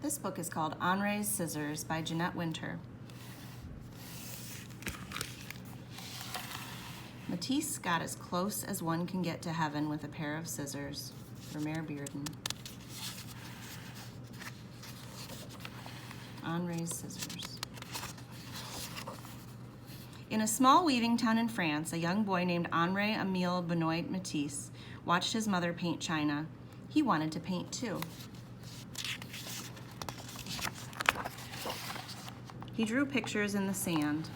This book is called Henri's Scissors by Jeanette Winter. Matisse got as close as one can get to heaven with a pair of scissors. Vermeer Bearden. Henri's Scissors. In a small weaving town in France, a young boy named Henri Émile Benoit Matisse watched his mother paint china. He wanted to paint too. He drew pictures in the sand,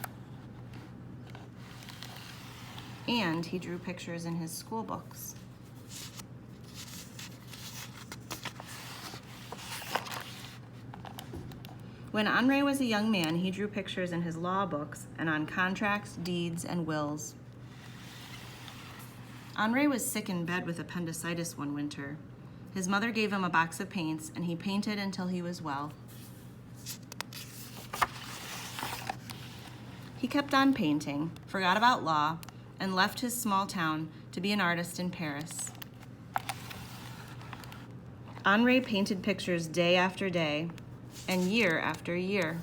and he drew pictures in his school books. When Henri was a young man, he drew pictures in his law books and on contracts, deeds, and wills. Henri was sick in bed with appendicitis one winter. His mother gave him a box of paints, and he painted until he was well. He kept on painting, forgot about law, and left his small town to be an artist in Paris. Henri painted pictures day after day and year after year.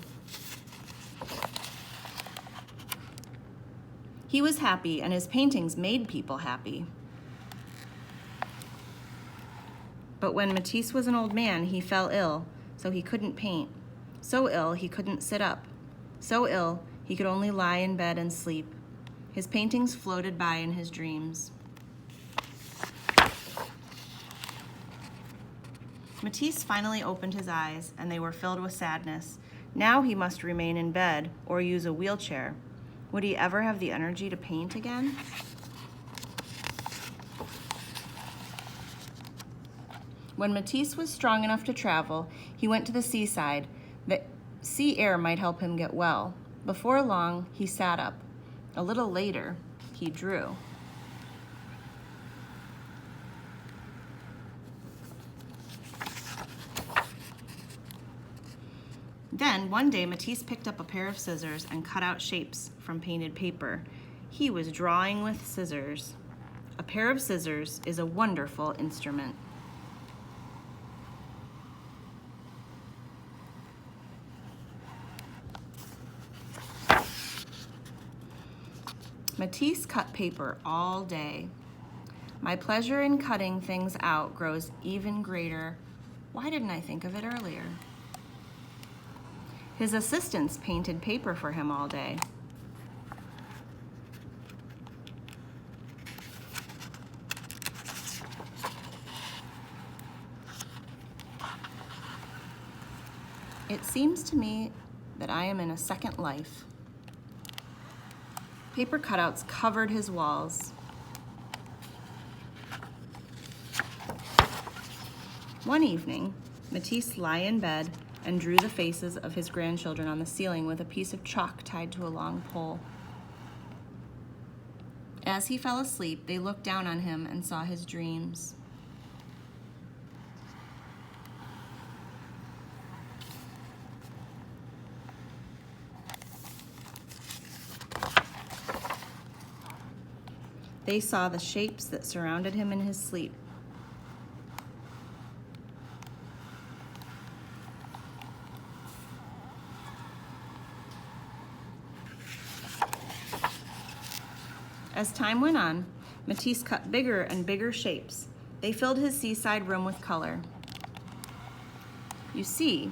He was happy, and his paintings made people happy. But when Matisse was an old man, he fell ill, so he couldn't paint. So ill, he couldn't sit up. So ill, he could only lie in bed and sleep. His paintings floated by in his dreams. Matisse finally opened his eyes, and they were filled with sadness. Now he must remain in bed or use a wheelchair. Would he ever have the energy to paint again? When Matisse was strong enough to travel, he went to the seaside. The sea air might help him get well. Before long, he sat up. A little later, he drew. Then, one day, Matisse picked up a pair of scissors and cut out shapes from painted paper. He was drawing with scissors. A pair of scissors is a wonderful instrument. Matisse cut paper all day. My pleasure in cutting things out grows even greater. Why didn't I think of it earlier? His assistants painted paper for him all day. It seems to me that I am in a second life. Paper cutouts covered his walls. One evening, Matisse lay in bed and drew the faces of his grandchildren on the ceiling with a piece of chalk tied to a long pole. As he fell asleep, they looked down on him and saw his dreams. They saw the shapes that surrounded him in his sleep. As time went on, Matisse cut bigger and bigger shapes. They filled his seaside room with color. You see,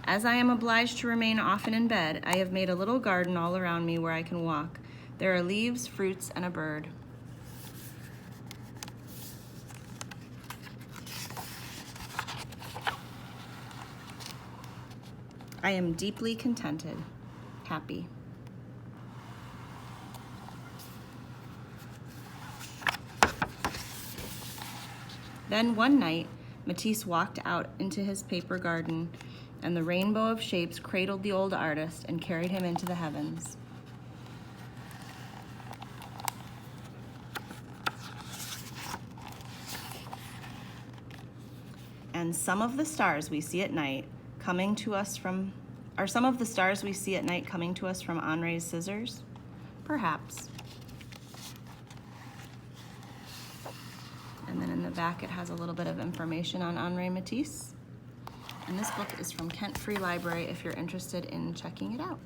as I am obliged to remain often in bed, I have made a little garden all around me where I can walk. There are leaves, fruits, and a bird. I am deeply contented, happy. Then one night, Matisse walked out into his paper garden, and the rainbow of shapes cradled the old artist and carried him into the heavens. And some of the stars we see at night coming to us from Henri's scissors? Perhaps. And then in the back it has a little bit of information on Henri Matisse. And this book is from Kent Free Library if you're interested in checking it out.